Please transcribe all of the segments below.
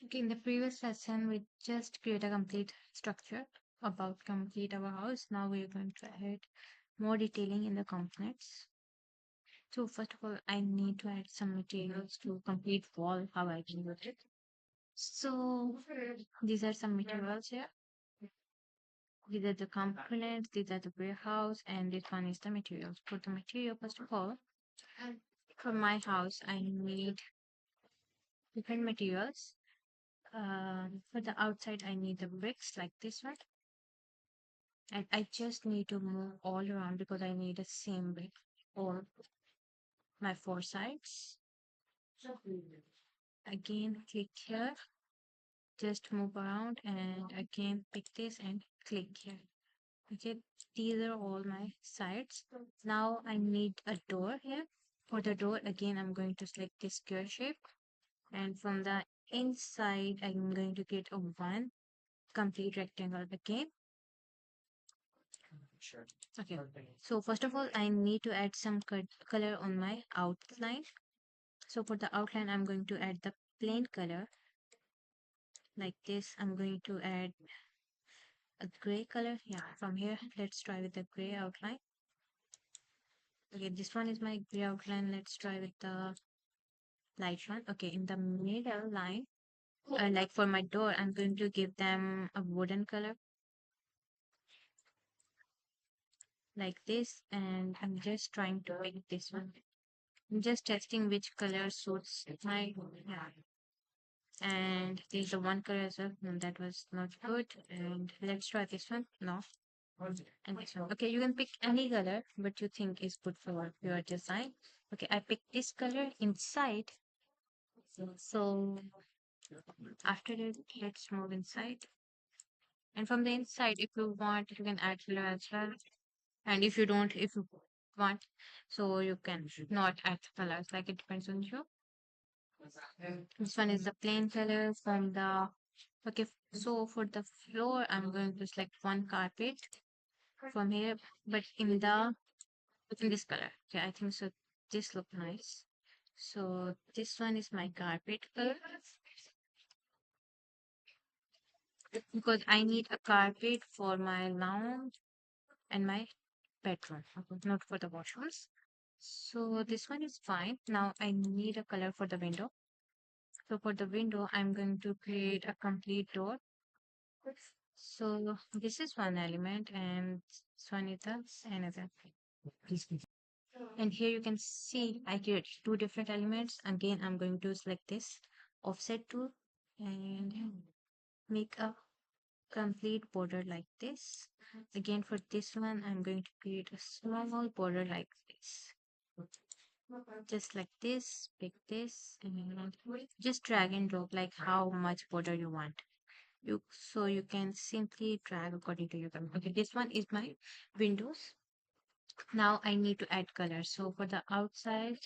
Okay, in the previous lesson, we just create a complete structure about complete our house. Now we are going to add more detailing in the components. So first of all, I need to add some materials to complete wall, how I can use it. So these are some materials here. These are the components, these are the warehouse, and this one is the materials. For the material, first of all, for my house, I need different materials. For the outside, I need the bricks like this one. And I just need to move all around because I need a same brick for my four sides. Again, click here, just move around and again pick this and click here. Okay, these are all my sides. Now I need a door here. For the door, again, I'm going to select this square shape. And from the inside, I'm going to get a one complete rectangle again. Okay, so first of all, I need to add some color on my outline. So for the outline, I'm going to add the plain color like this. I'm going to add a gray color. Yeah, from here, let's try with the gray outline. Okay, this one is my gray outline. Let's try with the light one. Okay, in the middle line, like for my door, I'm going to give them a wooden color like this. And I'm just trying to pick this one. I'm just testing which color suits my, yeah. And there's the one color as well. No, that was not good. And let's try this one. No. And this one. Okay, you can pick any color but you think is good for your design. Okay, I picked this color inside. So after that, let's move inside. And from the inside, if you want, you can add color as well. And if you don't, if you want, so you can not add colors. Like it depends on you. This one is the plain color from the. Okay, so for the floor, I'm going to select one carpet from here, but in this color. Okay, I think so. This look nice. So this one is my carpet color because I need a carpet for my lounge and my bedroom, okay, not for the washrooms. So this one is fine. Now I need a color for the window. So for the window, I'm going to create a complete door. So this is one element and this one is the another. And here you can see I create two different elements. Again, I'm going to select this offset tool and make a complete border like this. Again, for this one, I'm going to create a small border like this. Just like this, pick this, and just drag and drop like how much border you want. So you can simply drag according to your comfort. Okay, this one is my windows. Now I need to add colors. So for the outside,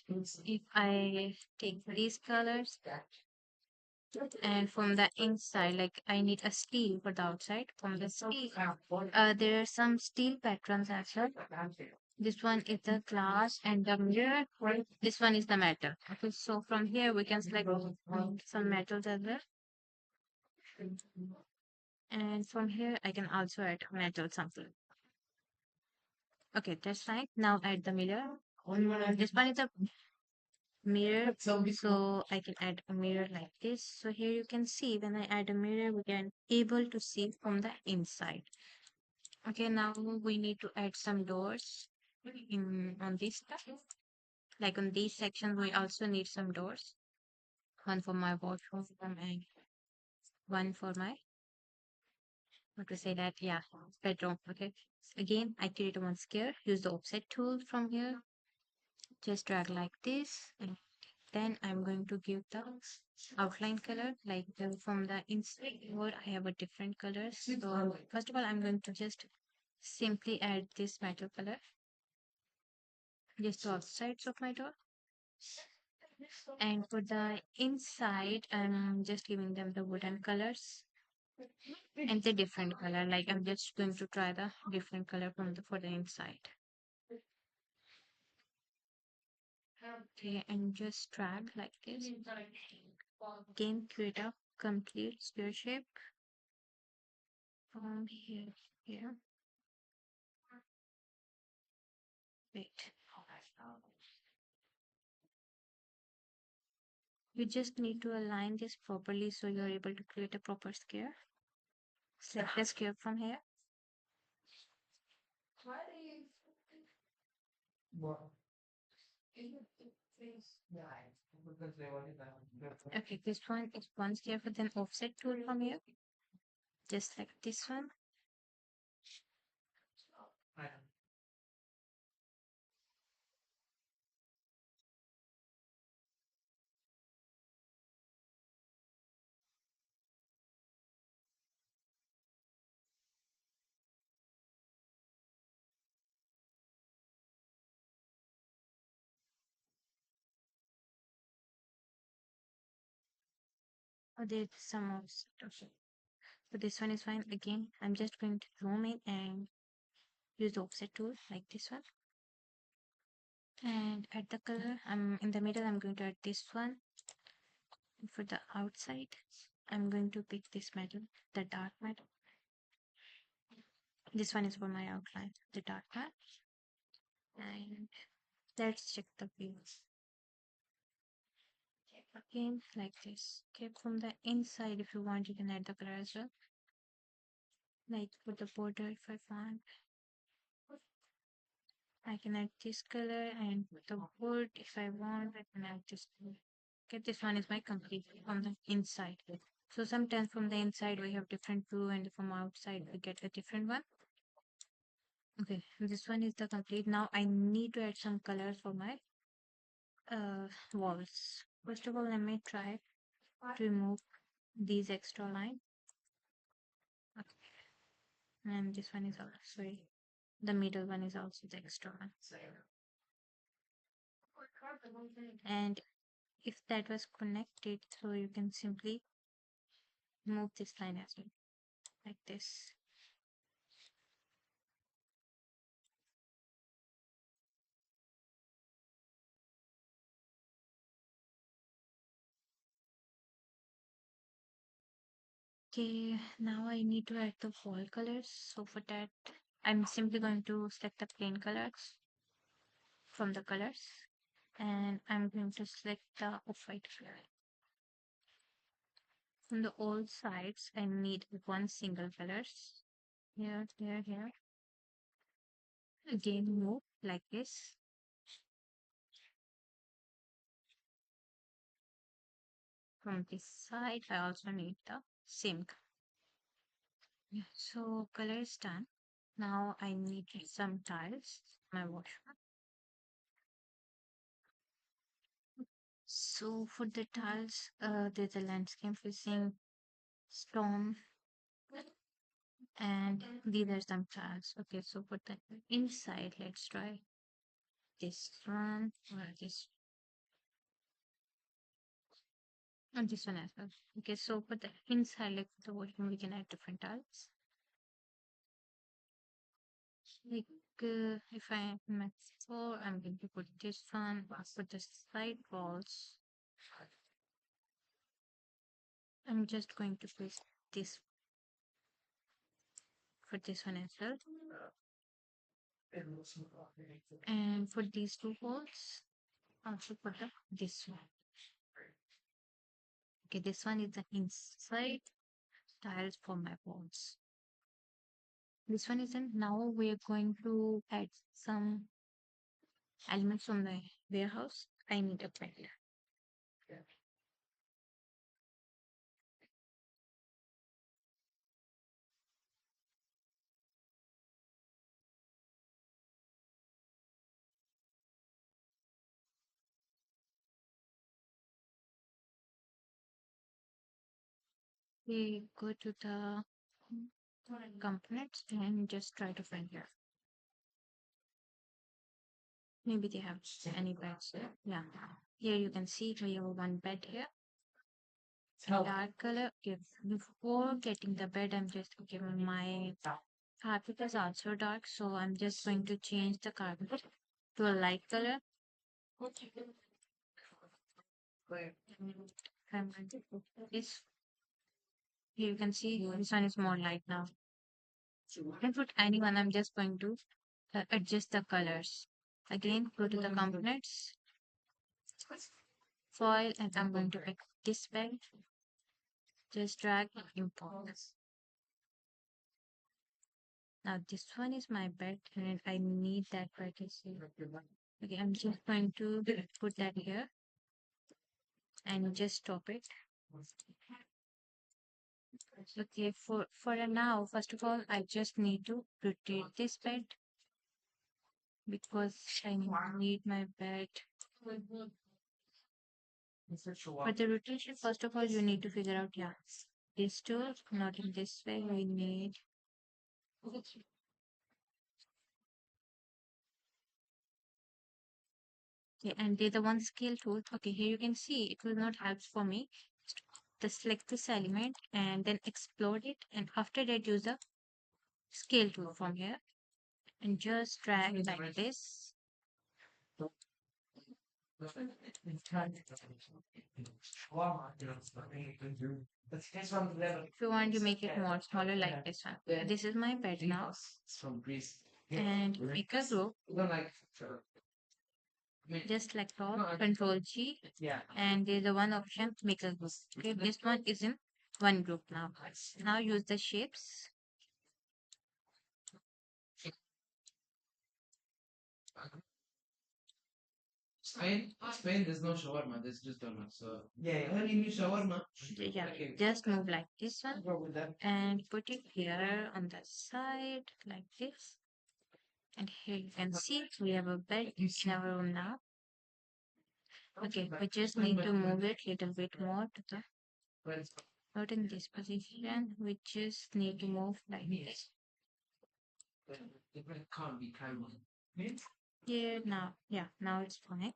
if I take these colors and from the inside, like I need a steel for the outside. From the steel, there are some steel patterns as well. This one is the glass and the mirror. This one is the metal. Okay, so from here we can select some metals as well. And from here I can also add metal sample. Okay, that's fine. Now add the mirror. This one is a mirror, so I can add a mirror like this. So here you can see when I add a mirror, we can able to see from the inside. Okay, now we need to add some doors in on this stuff. Like on these sections, we also need some doors. One for my washroom and one for my, what to say that, yeah, bedroom. Okay. Again, I create one square, use the offset tool from here. Just drag like this and then I'm going to give the outline color like from the inside or I have a different color. So first of all, I'm going to just simply add this metal color just to outsides of my door. And for the inside, I'm just giving them the wooden colors and the different color. Like I'm just going to try the different color from the for the inside. Okay, and just drag like this. Again, create a complete square shape from here, here. Wait. You just need to align this properly so you're able to create a proper square. Select the square from here. Okay, this one is one square with an offset tool from here. Just like this one. Oh, there's some offset. Okay. So this one is fine. Again, I'm just going to zoom in and use the offset tool like this one. And add the color. I'm in the middle. I'm going to add this one. And for the outside, I'm going to pick this metal, the dark metal. This one is for my outline, the dark one. And let's check the views. Again, like this. Okay, from the inside, if you want, you can add the color as well. Like for the border, if I want, I can add this color, and for the wood, if I want, I can add this color. Okay, this one is my complete from the inside. So sometimes from the inside we have different view, and from outside we get a different one. Okay, this one is the complete. Now I need to add some colors for my walls. First of all, let me try to remove these extra line. Okay. And this one is also sorry. The middle one is also the extra one. And if that was connected, so you can simply move this line as well, like this. Okay, now I need to add the wall colors. So for that, I'm simply going to select the plain colors from the colors, and I'm going to select the off-white color. From the all sides, I need one single colors. Here, here, here. Again, move like this. From this side, I also need the same color. Yeah, so color is done. Now I need some tiles, my washroom. So for the tiles, there's a landscape facing storm, and these are some tiles. Okay, so for the inside, let's try this one or this and this one as well. Okay, so for the inside, like the washroom, we can add different tiles. Like if I am in my floor, I'm going to put this one. For the side walls, I'm just going to put this for this one as well. And for these two walls, also put up this one. Okay, this one is the inside tiles for my walls. This one isn't. Now we are going to add some elements from the warehouse. I need a pen. We go to the components and just try to find here. Maybe they have any beds there. Yeah. Here you can see we have one bed here. Dark color. Okay. Before getting the bed, I'm just giving my carpet is also dark, so I'm just going to change the carpet to a light color. I'm going to put this. Here you can see this one is more light now. You can put anyone. I'm just going to adjust the colors. Again, go to the components, foil, and I'm going to pick this bed. Just drag and import. Now this one is my bed and I need that vertices. Okay, I'm just going to put that here and just stop it. Okay, for now, first of all, I just need to rotate this bed because I need my bed. For the rotation, first of all, you need to figure out, yeah, this tool, not in this way. We need, okay, and the one scale tool. Okay, here you can see it will not help for me. Just select this element and then explode it, and after that, use the scale tool from here and just drag like this. If you want to make it more smaller like this one. This is my bed now. And make a group. Just select all, Control G, and there's a one option, make a group. Okay, this one is in one group now. Now use the shapes. Spain, there's no shawarma. There's just donuts. So yeah, when you need shawarma, Yeah, just move like this one and put it here on the side like this. And here you can see we have a bed in our room now. Okay, we just need to move it a little bit more to the not in this position. We just need to move like this. it can't be kind. Here now, yeah, now it's fine.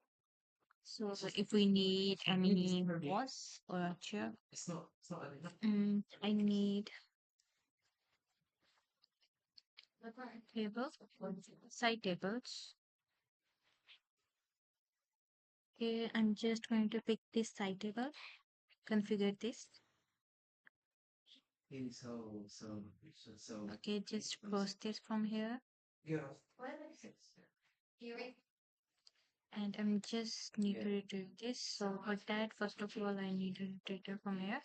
So if we need any was or a chair, It's not enough. I need table, side tables. Okay, I'm just going to pick this side table, configure this. Okay, just cross this from here. Yeah. And I'm just need to retrieve this. So for that, first of all, I need a rotator from here.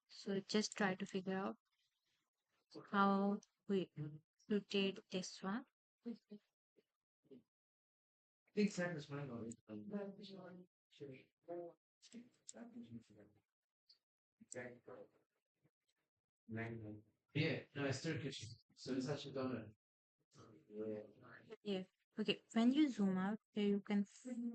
So just try to figure out how we rotate this one. Big time is mine. Yeah, no, it's Turkish. So it's actually done. Yeah. Okay, when you zoom out, here you can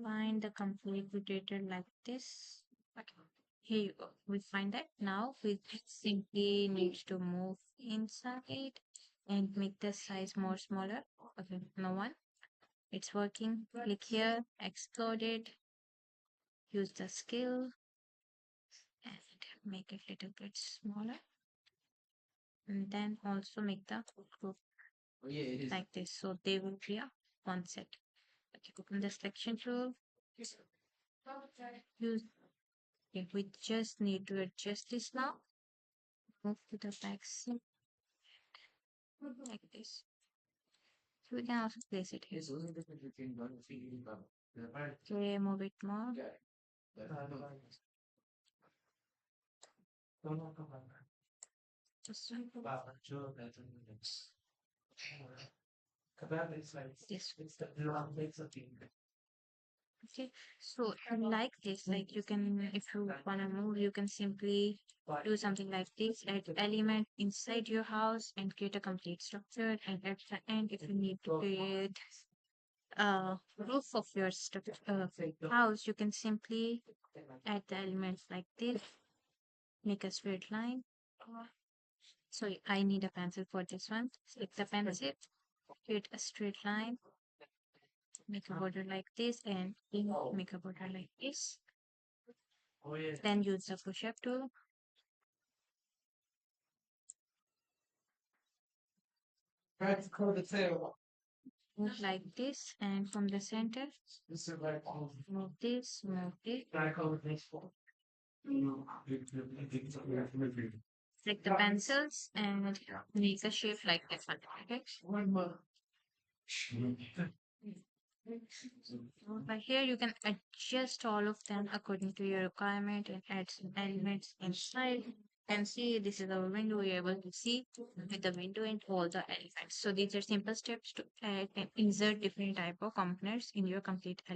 find the complete rotator like this. Okay. Here you go. We find that now we simply need to move inside and make the size more smaller. Okay, no one. It's working. Click here, explode it, use the scale and make it a little bit smaller. And then also make the group Oh, yeah, it is. like this. So they will be a one set. Okay, open the selection tool. Use, okay, we just need to adjust this now. Move to the back side like this. So we can also place it here. Okay, move it more. Just this. Okay, so like this, like you can, if you wanna move, you can simply do something like this, add element inside your house and create a complete structure. And at the end, if you need to create a roof of your house, you can simply add the elements like this, make a straight line. So I need a pencil for this one. Select the pencil, create a straight line, make a border like this, and make a border like this. Then use the push-up tool. Try to curl the tail. move like this, and from the center, move this, move this, take the pencils and make a shape like this one. Okay. By here, you can adjust all of them according to your requirement and add some elements inside. And see, this is our window. You're able to see with the window and all the elements. So these are simple steps to add and insert different type of components in your complete element.